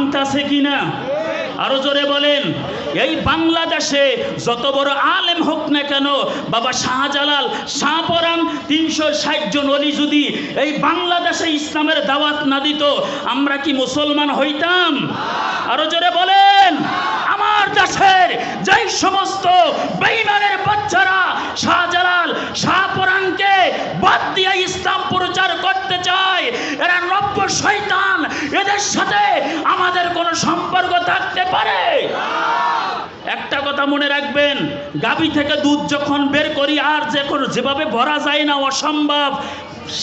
ভাঙতাছে কিনা? আরো জোরে বলেন। এই বাংলাদেশে যত বড় আলেম হোক না কেন, বাবা শাহজালাল, শাহপরাণ, 360 জন ওলি যদি এই বাংলাদেশে ইসলামের দাওয়াত না দিত, আমরা কি মুসলমান হইতাম? আরো জোরে বলেন। আমার দেশের যেই সমস্ত বেঈমানের বাচ্চারা শাহজালাল, শাহপরাণকে বাদ দিয়ে ইসলাম প্রচার করতে চায়, এরা নব্য শয়তান। এদের সাথে আমাদের কোনো সম্পর্ক থাকতে পারে? একটা কথা মনে রাখবেন, গাভী থেকে দুধ যখন বের করি আর যেভাবে ভরা যায় না, অসম্ভব।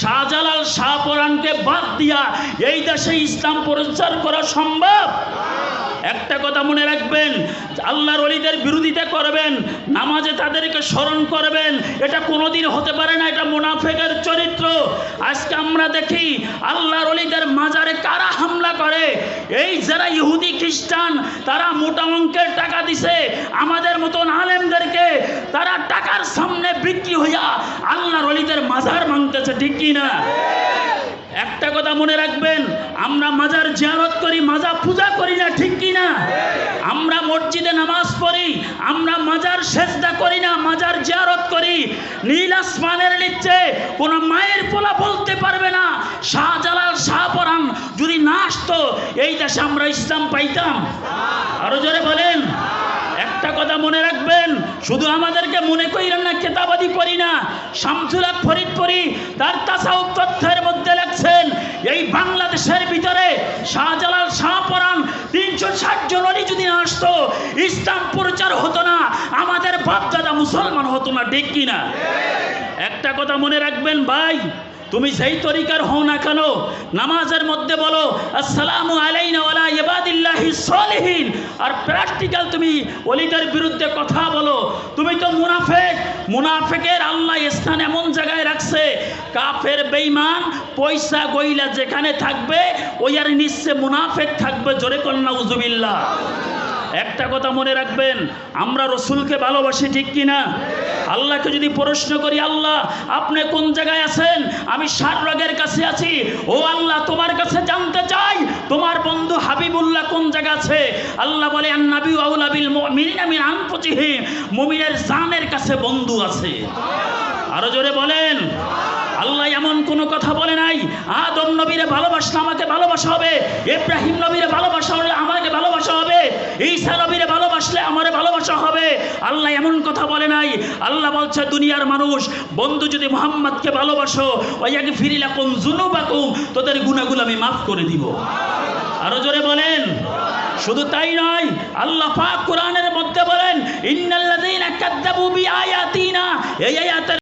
শাহজালাল, শাহপরাণকে বাদ দিয়া এই দেশে ইসলাম প্রচার করা সম্ভব? একটা কথা মনে রাখবেন, আল্লাহর ওলিদের বিরোধিতা করবেন, নামাজে তাদেরকে স্মরণ করবেন, এটা কোনোদিন হতে পারে না। এটা মুনাফিকের চরিত্র। আজকে আমরা দেখি আল্লাহর ওলিদের মাজারে কারা হামলা করে? এই যারা ইহুদি খ্রিস্টান, তারা মোটা অঙ্কের টাকা দিছে আমাদের মতন আলেমদেরকে, তারা টাকার সামনে বিক্রি হইয়া আল্লাহর ওলিদের মাজার ভাঙতেছে, ঠিক কি না? একটা কথা মনে রাখবেন, আমরা মাজার জিয়ারত করি, মাজার পূজা করি না, ঠিক কি না? আমরা মসজিদে নামাজ পড়ি, আমরা মাজার সেজদা করি না, মাজার জিয়ারত করি। নীল আসমানের নিচে কোন মায়ের পোলা বলতে পারবে না শাহজালাল, শাহপরাণ যদি না আসতো এই দেশে আমরা ইসলাম পাইতাম? আরো জোরে বলেন। একটা কথা মনে রাখবেন, শুধু আমাদেরকে মনে করিলেন না কেতাবাদি পড়ি না, শামসুল হক ফরিদপুরি তার তাসাউফ তথ্যের মধ্যে লেখছেন, এই বাংলাদেশের ভিতরে শাহজালাল, শাহপরাণ, 360 জন ওলি যদি না আসতো, ইসলাম প্রচার হতো না, আমাদের বাপদাদা মুসলমান হতো না, ঠিক কিনা? একটা কথা মনে রাখবেন ভাই, তুমি যেই তরিকার হও না কেন, নামাজের মধ্যে বলো আসসালামু আলাইনা ওয়া আলা ইবাদিল্লাহিস সালিহিন, আর প্র্যাকটিক্যাল তুমি ওলিদের বিরুদ্ধে কথা বলো, তুমি তো মুনাফিক। মুনাফিকের আল্লাহ স্থান এমন জায়গায় রাখছে, কাফের বেঈমান পয়সা গইলা যেখানে থাকবে ওই আর নিচে মুনাফিক থাকবে। জোরে কোন নাউজুবিল্লাহ। একটা কথা মনে রাখবেন, আমরা রসুলকে ভালোবাসি, ঠিক কিনা? আল্লাহকে যদি প্রশ্ন করি, আল্লাহ আপনি কোন জায়গায় আছেন? আমি শাহরাগের কাছে আছি। ও আল্লাহ, তোমার কাছে জানতে চাই তোমার বন্ধু হাবিবুল্লাহ কোন জায়গা আছে? আল্লাহ বলে আন-নাবী আউলা বিল মুমিনিনা মিন আনফুসিহিম, মুমিনের জানের কাছে বন্ধু আছে। আরো জোরে বলেন। আল্লাহ এমন কোনো কথা বলে নাই আদম নবীরে ভালোবাসলে আমাকে ভালোবাসা হবে, ইব্রাহিম নবীরে ভালোবাসা হলে আমাকে ভালোবাসা হবে, ঈসা নবীরে ভালোবাসলে আমারে ভালোবাসা হবে। আল্লাহ এমন কথা বলে নাই। আল্লাহ বলছে দুনিয়ার মানুষ, বন্ধু যদি মুহাম্মদকে ভালোবাসো, ওয়াগফির লাকুম যুনুবাকুম, তোদের গুনাহগুলো আমি মাফ করে দিব। আরো জোরে বলেন। শুধু তাই নয়, আল্লাহ পাক কোরআনের মধ্যে বলেন ইন্নাল্লাযীনা কাযযাবু বিআয়াতিনা, এই আয়াতের